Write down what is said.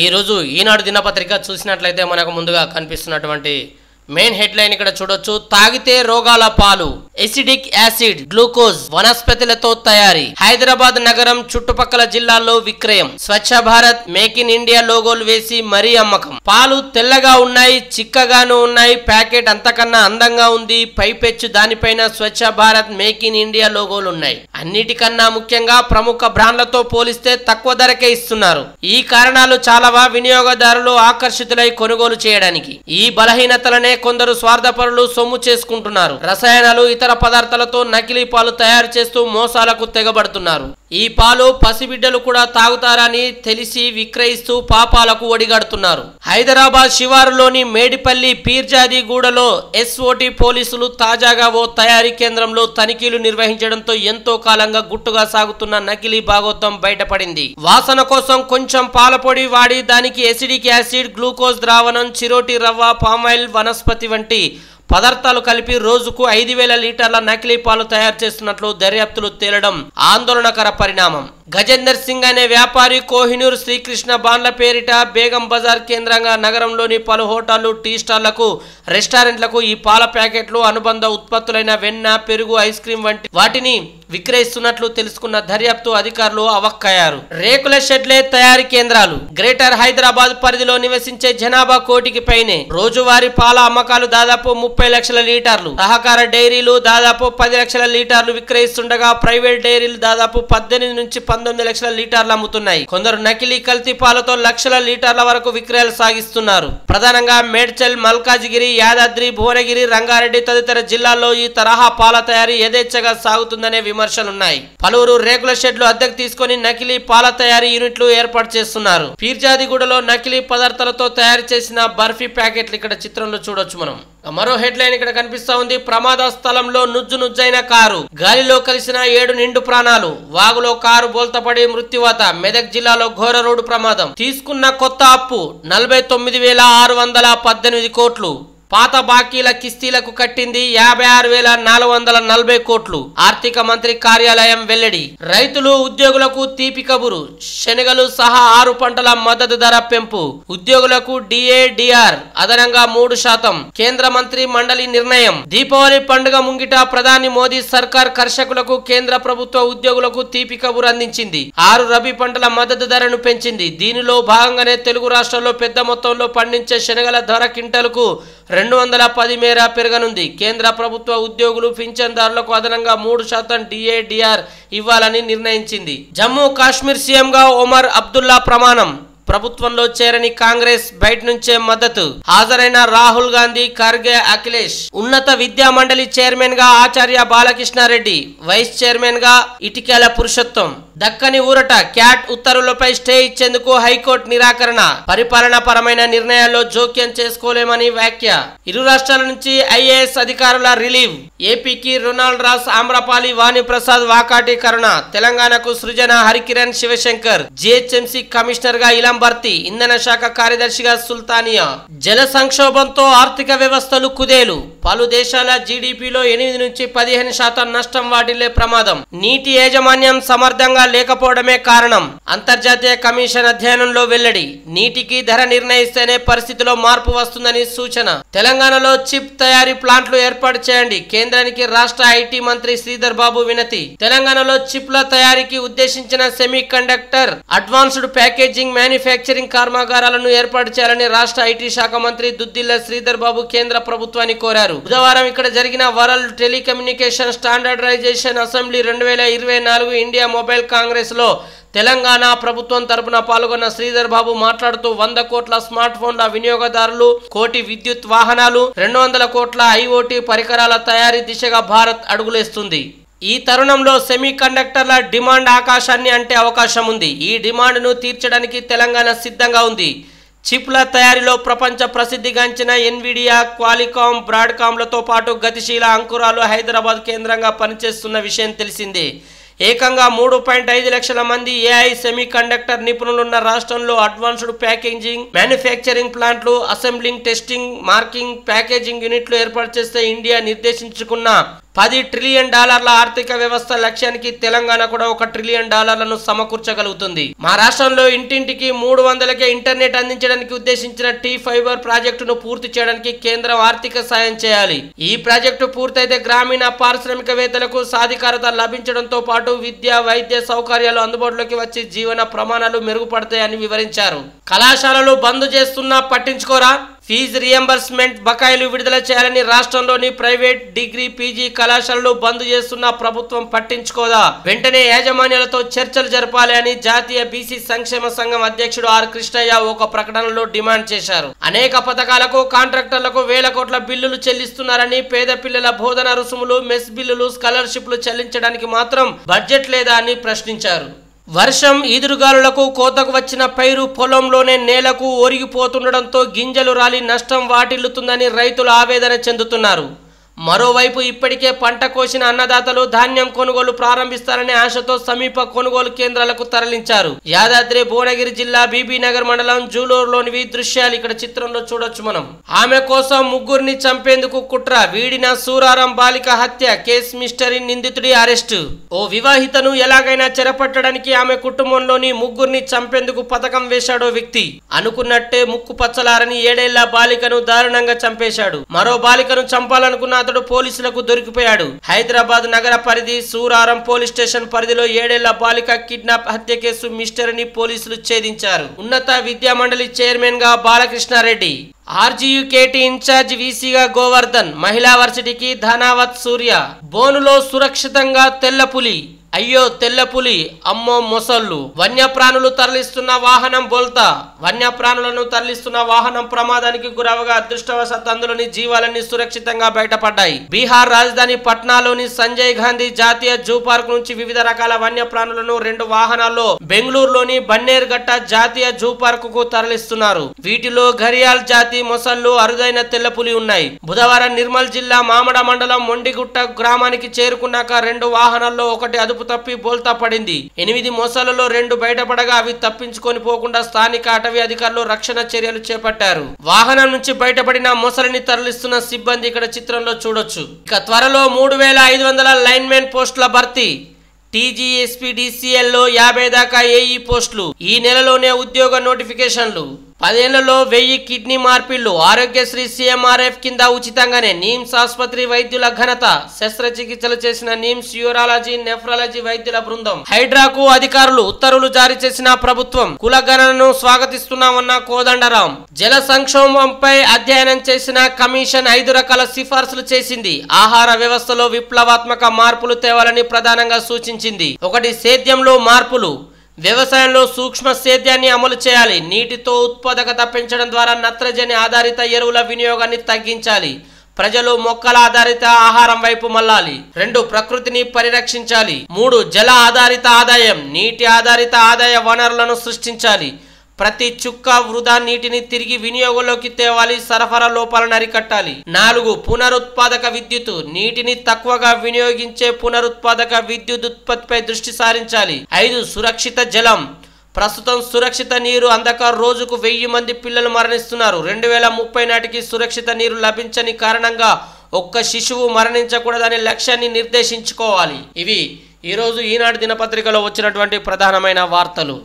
ఈ రోజు ఈనాడు దినపత్రిక చూసినట్లయితే మనకు ముందుగా కనిపిస్తున్నటువంటి మెయిన్ హెడ్లైన్ ఇక్కడ చూడొచ్చు. తాగితే రోగాల పాలు, ఎసిడిక్ యాసిడ్, గ్లూకోజ్ వనస్పతులతో తయారీ, హైదరాబాద్ నగరం చుట్టుపక్కల జిల్లాల్లో విక్రయం, Swachh Bharat make in India లోగోలు వేసి మరీ అమ్మకం. పాలు తెల్లగా ఉన్నాయి, చిక్కగాను ఉన్నాయి, ప్యాకెట్ అంతకన్నా అందంగా ఉంది, పైపెచ్చు దానిపైన Swachh Bharat make in India లోగోలు ఉన్నాయి. అన్నిటికన్నా ముఖ్యంగా ప్రముఖ బ్రాండ్లతో పోలిస్తే తక్కువ ధరకే ఇస్తున్నారు. ఈ కారణాలు చాలావా వినియోగదారులు ఆకర్షితులై కొనుగోలు చేయడానికి. ఈ బలహీనతలనే కొందరు స్వార్థపరులు సొమ్ము చేసుకుంటున్నారు. రసాయనాలు, ఇతర పదార్థాలతో నకిలీ పాలు తయారు చేస్తూ మోసాలకు తెగబడుతున్నారు. ఈ పాలు పసిబిడ్డలు కూడా తాగుతారని తెలిసి విక్రయిస్తూ పాపాలకు ఒడిగడుతున్నారు. హైదరాబాద్ శివారులోని మేడిపల్లి పీర్జాదిగూడలో ఎస్ఓటి పోలీసులు తాజాగా ఓ తయారీ కేంద్రంలో తనిఖీలు నిర్వహించడంతో ఎంతో కాలంగా గుట్టుగా సాగుతున్న నకిలీ భాగోతం బయటపడింది. వాసన కోసం కొంచెం పాలపొడి వాడి దానికి ఎసిడిక్ యాసిడ్, గ్లూకోజ్ ద్రావణం, చిరోటి రవ్వ, పామాయిల్, వనస్పతి వంటి పదార్థాలు కలిపి రోజుకు 5,000 లీటర్ల నకిలీ పాలు తయారు చేస్తున్నట్లు దర్యాప్తులు తేలడం ఆందోళనకర పరిణామం. గజేందర్ సింగ్ అనే వ్యాపారి కోహినూర్ శ్రీకృష్ణ బాండ్ల పేరిట బేగం బజార్ కేంద్రంగా నగరంలోని పలు హోటళ్లు, టీ స్టాళ్లకు, రెస్టారెంట్లకు ఈ పాల ప్యాకెట్లు, అనుబంధ ఉత్పత్తులైన వెన్న, పెరుగు, ఐస్ క్రీం వంటి వాటిని విక్రయిస్తున్నట్లు తెలుసుకున్న దర్యాప్తు అధికారులు అవక్కయ్యారు. రేకుల షెడ్లే తయారీ కేంద్రాలు. గ్రేటర్ హైదరాబాద్ పరిధిలో నివసించే జనాభా కోటికి పైనే. రోజువారీ పాల అమ్మకాలు దాదాపు 30 లక్షల లీటర్లు. సహకార డైరీలు దాదాపు 10 లక్షల లీటర్లు విక్రయిస్తుండగా ప్రైవేట్ డైరీలు దాదాపు 18 నుంచి 19 లక్షల లీటర్లు అమ్ముతున్నాయి. కొందరు నకిలీ కల్తీ పాలతో లక్షల లీటర్ల వరకు విక్రయాలు సాగిస్తున్నారు. ప్రధానంగా మేడ్చల్, మల్కాజిగిరి, యాదాద్రి, భువనగిరి, రంగారెడ్డి తదితర జిల్లాల్లో ఈ తరహా పాల తయారీ యథేచ్ఛగా సాగుతుందనే విమర్శలున్నాయి. పలువురు రేకుల షెడ్లు అద్దెకు తీసుకుని నకిలీ పాల తయారీ యూనిట్లు ఏర్పాటు చేస్తున్నారు. పీర్జాదిగూడలో నకిలీ పదార్థాలతో తయారు చేసిన బర్ఫీ ప్యాకెట్లు ఇక్కడ చిత్రంలో చూడొచ్చు మనం. మరో హెడ్లైన్ ఇక్కడ కనిపిస్తా ఉంది. ప్రమాద స్థలంలో నుజ్జునుజ్జైన కారు, గాలిలో కలిసిన 7 నిండు ప్రాణాలు. వాగులో కారు బోల్తపడి మృత్యువాత. మెదక్ జిల్లాలో ఘోర రోడ్డు ప్రమాదం. తీసుకున్న కొత్త అప్పు 49,618 కోట్లు. పాత బాకీల కిస్తీలకు కట్టింది 56,440 కోట్లు. ఆర్థిక మంత్రి కార్యాలయం వెల్లడి. రైతులు, ఉద్యోగులకు తీపి కబురు. శనగలు సహా 6 పంటల మద్దతు ధర పెంపు. ఉద్యోగులకు DA/DR అదనంగా 3%. కేంద్ర మంత్రి మండలి నిర్ణయం. దీపావళి పండుగ ముంగిట ప్రధాని మోదీ సర్కార్ కర్షకులకు, కేంద్ర ప్రభుత్వ ఉద్యోగులకు తీపి కబురు అందించింది. 6 రబీ పంటల మద్దతు ధరను పెంచింది. దీనిలో భాగంగానే తెలుగు రాష్ట్రాల్లో పెద్ద మొత్తంలో పండించే శనగల ధర క్వింటాలుకు 210 మేర పెరగనుంది. కేంద్ర ప్రభుత్వ ఉద్యోగులు, పింఛన్దారులకు అదనంగా 3% DA/DR ఇవ్వాలని నిర్ణయించింది. జమ్మూ కాశ్మీర్ సీఎంగా ఒమర్ అబ్దుల్లా ప్రమాణం. ప్రభుత్వంలో చేరని కాంగ్రెస్ బయట నుంచే మద్దతు. హాజరైన రాహుల్ గాంధీ, ఖర్గే, అఖిలేష్. ఉన్నత విద్యా మండలి చైర్మన్ గా ఆచార్య బాలకృష్ణారెడ్డి, వైస్ చైర్మన్ గా ఇటికేల పురుషోత్తం. దక్కని ఊరట. క్యాట్ ఉత్తర్వులపై స్టే ఇచ్చేందుకు హైకోర్టు నిరాకరణ. పరిపాలనా పరమైన నిర్ణయాల్లో జోక్యం చేసుకోలేమని వ్యాఖ్య. ఇరు రాష్ట్రాల నుంచి IAS అధికారుల రిలీవ్. ఏపీకి రొనాల్డ్ రాస్, ఆమ్రపాలి, వాణిప్రసాద్ వాకాటీకరణ. తెలంగాణకు సృజన, హరికిరణ్, శివశంకర్. GHMC కమిషనర్ గా ఇలం భర్తీ. ఇంధన శాఖ కార్యదర్శిగా సుల్తానియా. జల సంక్షోభంతో ఆర్థిక వ్యవస్థలు కుదేలు. పలు దేశాల GDPలో 8 నుంచి 15% నష్టం వాటిల్లే ప్రమాదం. నీటి యాజమాన్యం సమర్థంగా లేకపోవడమే కారణం. అంతర్జాతీయ కమిషన్ అధ్యయనంలో వెల్లడి. నీటికి ధర నిర్ణయిస్తేనే పరిస్థితిలో మార్పు వస్తుందని సూచన. తెలంగాణలో చిప్ తయారీ ప్లాంట్లు ఏర్పాటు చేయండి. కేంద్రానికి రాష్ట్ర IT మంత్రి శ్రీధర్ బాబు వినతి. తెలంగాణలో చిప్ల తయారీకి ఉద్దేశించిన semiconductor, advanced packaging, manufacturing కర్మాగారాలను ఏర్పాటు చేయాలని రాష్ట్ర IT శాఖ మంత్రి దుద్దిల్ల శ్రీధర్ బాబు కేంద్ర ప్రభుత్వాన్ని కోరారు. బుధవారం ఇక్కడ జరిగిన world telecommunication standardization assembly 2024 India mobile congress లో తెలంగాణ ప్రభుత్వం తరపున పాల్గొన్న శ్రీధర్ బాబు మాట్లాడుతూ 100 కోట్ల స్మార్ట్ ఫోన్ల వినియోగదారులు, 1 కోటి విద్యుత్ వాహనాలు, 200 కోట్ల IoT పరికరాల తయారీ దిశగా భారత్ అడుగులేస్తుంది. ఈ తరుణంలో సెమీ కండక్టర్ల డిమాండ్ ఆకాశాన్ని అంటే అవకాశం ఉంది. ఈ డిమాండ్ను తీర్చడానికి తెలంగాణ సిద్ధంగా ఉంది. చిప్ల తయారీలో ప్రపంచ ప్రసిద్ధిగాంచిన ఎన్విడియా, క్వాలికామ్, బ్రాడ్కామ్లతో పాటు గతిశీల అంకురాలు హైదరాబాద్ కేంద్రంగా పనిచేస్తున్న విషయం తెలిసిందే. ఏకంగా 3.5 లక్షల మంది AI సెమీ కండక్టర్ నిపుణులున్న రాష్ట్రంలో అడ్వాన్స్డ్ ప్యాకేజింగ్, మ్యానుఫ్యాక్చరింగ్ ప్లాంట్లు, అసెంబ్లింగ్, టెస్టింగ్, మార్కింగ్, ప్యాకేజింగ్ యూనిట్లు ఏర్పాటు చేస్తే ఇండియా నిర్దేశించుకున్న $10 ట్రిలియన్ ఆర్థిక వ్యవస్థ లక్ష్యానికి తెలంగాణ కూడా $1 ట్రిలియన్ సమకూర్చగలుగుతుంది. మా రాష్ట్రంలో ఇంటింటికి 300కే ఇంటర్నెట్ అందించడానికి ఉద్దేశించిన టీ ఫైబర్ ప్రాజెక్టును పూర్తి చేయడానికి కేంద్రం ఆర్థిక సాయం చేయాలి. ఈ ప్రాజెక్టు పూర్తయితే గ్రామీణ పారిశ్రామికవేత్తలకు సాధికారత లభించడంతో పాటు విద్య, వైద్య సౌకర్యాలు అందుబాటులోకి వచ్చి జీవన ప్రమాణాలు మెరుగుపడతాయని వివరించారు. కళాశాలలు బంద్ చేస్తున్నా పట్టించుకోరా? ఫీజు రియంబర్స్మెంట్ బకాయిలు విడుదల చేయాలని రాష్ట్రంలోని ప్రైవేట్ డిగ్రీ, పీజీ కళాశాలలు బంద్ చేస్తున్న ప్రభుత్వం పట్టించుకోదా? వెంటనే యాజమాన్యాలతో చర్చలు జరపాలి అని జాతీయ బీసీ సంక్షేమ సంఘం అధ్యక్షుడు ఆర్ కృష్ణయ్య ఒక ప్రకటనలో డిమాండ్ చేశారు. అనేక పథకాలకు, కాంట్రాక్టర్లకు వేల కోట్ల బిల్లులు చెల్లిస్తున్నారని, పేద పిల్లల బోధన రుసుములు, మెస్ బిల్లులు, స్కాలర్షిప్లు చెల్లించడానికి మాత్రం బడ్జెట్ లేదా అని ప్రశ్నించారు. వర్షం, ఈదురుగాలులకు కోతకు వచ్చిన పైరు పొలంలోనే నేలకు ఒరిగిపోతుండడంతో గింజలు రాలి నష్టం వాటిల్లుతుందని రైతులు ఆవేదన చెందుతున్నారు. మరోవైపు ఇప్పటికే పంట కోసిన అన్నదాతలు ధాన్యం కొనుగోలు ప్రారంభిస్తారనే ఆశతో సమీప కొనుగోలు కేంద్రాలకు తరలించారు. యాదాద్రి భువనగిరి జిల్లా బీబీనగర్ మండలం జూలూరులోనివి దృశ్యాలు ఇక్కడ చిత్రంలో చూడొచ్చు మనం. ఆమె కోసం ముగ్గురిని చంపేందుకు కుట్ర, వీడిన సూరారం బాలిక హత్య కేసు మిస్టరీ, నిందితుడి అరెస్టు. ఓ వివాహితను ఎలాగైనా చెరపట్టడానికి ఆమె కుటుంబంలోని ముగ్గురిని చంపేందుకు పథకం వేశాడో వ్యక్తి. అనుకున్నట్టే ముక్కు పచ్చలారని 7 ఏళ్ల బాలికను దారుణంగా చంపేశాడు. మరో బాలికను చంపాలనుకున్న పోలీసులకు దొరికిపోయాడు. హైదరాబాద్ నగర పరిధి సూరారం పోలీస్ స్టేషన్ పరిధిలో 7 ఏళ్ల బాలిక కిడ్నాప్ హత్య కేసు మిస్టరీని పోలీసులు ఛేదించారు. ఉన్నత విద్యా మండలి చైర్మన్ గా బాలకృష్ణారెడ్డి, ఆర్జీయుకేటీ ఇన్ఛార్జ్ వీసీగా గోవర్ధన్, మహిళా వర్సిటీకి ధనావత్ సూర్య. బోనులో సురక్షితంగా తెల్లపులి. అయ్యో తెల్లపులి, అమ్మో మొసళ్ళు. వన్యప్రాణులు తరలిస్తున్న వాహనం బోల్తా. వన్యప్రాణులను తరలిస్తున్న వాహనం ప్రమాదానికి గురవగా అదృష్టవశాత్తు అందులోని జీవాలన్నీ సురక్షితంగా బయటపడ్డాయి. బీహార్ రాజధాని పట్నాలోని సంజయ్ గాంధీ జాతీయ జూ పార్క్ నుంచి వివిధ రకాల వన్యప్రాణులను 2 వాహనాల్లో బెంగళూరులోని బన్నేర్ఘట్ట జాతీయ జూ పార్క్ కు తరలిస్తున్నారు. వీటిలో ఘరియాల్ జాతి మొసళ్ళు, అరుదైన తెల్లపులి ఉన్నాయి. బుధవారం నిర్మల్ జిల్లా మామడ మండలం మొండిగుట్ట గ్రామానికి చేరుకున్నాక 2 వాహనాల్లో ఒకటి అదుపు తప్పి బోల్తా పడింది. 8 మొసళ్లలో 2 బయటపడగా అవి తప్పించుకొని పోకుండా స్థానిక అటవీ అధికారులు రక్షణ చర్యలు చేపట్టారు. వాహనం నుంచి బయటపడిన మొసలిని తరలిస్తున్న సిబ్బంది ఇక్కడ చిత్రంలో చూడొచ్చు. ఇక త్వరలో 3500 లైన్మెన్ పోస్టుల భర్తీ. టీజీఎస్పీడీసీఎల్లో 50 దాకా ఏఈ పోస్టులు. ఈ నెలలోనే ఉద్యోగ నోటిఫికేషన్లు. 10 ఏళ్లలో 1000 కిడ్నీ మార్పిళ్లు. ఆరోగ్యశ్రీ సీఎంఆర్ఎఫ్ కింద ఉచితంగానే. నిమ్స్ ఆసుపత్రి వైద్యుల ఘనత. శస్త్రచికిత్సలు చేసిన నిమ్స్ యూరాలజీ, నెఫ్రాలజీ వైద్యుల బృందం. హైడ్రాకు అధికారులు ఉత్తర్వులు జారీ చేసిన ప్రభుత్వం. కులగణనను స్వాగతిస్తున్నామన్న కోదండరాం. జల సంక్షోభంపై అధ్యయనం చేసిన కమిషన్ 5 రకాల సిఫార్సులు చేసింది. ఆహార వ్యవస్థలో విప్లవాత్మక మార్పులు తేవాలని ప్రధానంగా సూచించింది. 1 సేద్యంలో మార్పులు. వ్యవసాయంలో సూక్ష్మ సేద్యాన్ని అమలు చేయాలి. నీటితో ఉత్పాదకత పెంచడం ద్వారా నత్రజని ఆధారిత ఎరువుల వినియోగాన్ని తగ్గించాలి. ప్రజలు మొక్కల ఆధారిత ఆహారం వైపు మళ్ళాలి. 2 ప్రకృతిని పరిరక్షించాలి. 3 జల ఆధారిత ఆదాయం. నీటి ఆధారిత ఆదాయ వనరులను సృష్టించాలి. ప్రతి చుక్క వృధా నీటిని తిరిగి వినియోగంలోకి తేవాలి. సరఫరా లోపాలను అరికట్టాలి. 4 పునరుత్పాదక విద్యుత్. నీటిని తక్కువగా వినియోగించే పునరుత్పాదక విద్యుత్ ఉత్పత్తిపై దృష్టి సారించాలి. 5 సురక్షిత జలం. ప్రస్తుతం సురక్షిత నీరు అందక రోజుకు 1000 మంది పిల్లలు మరణిస్తున్నారు. 2030 నాటికి సురక్షిత నీరు లభించని కారణంగా ఒక్క శిశువు మరణించకూడదనే లక్ష్యాన్ని నిర్దేశించుకోవాలి. ఇవి ఈరోజు ఈనాడు దినపత్రికలో వచ్చినటువంటి ప్రధానమైన వార్తలు.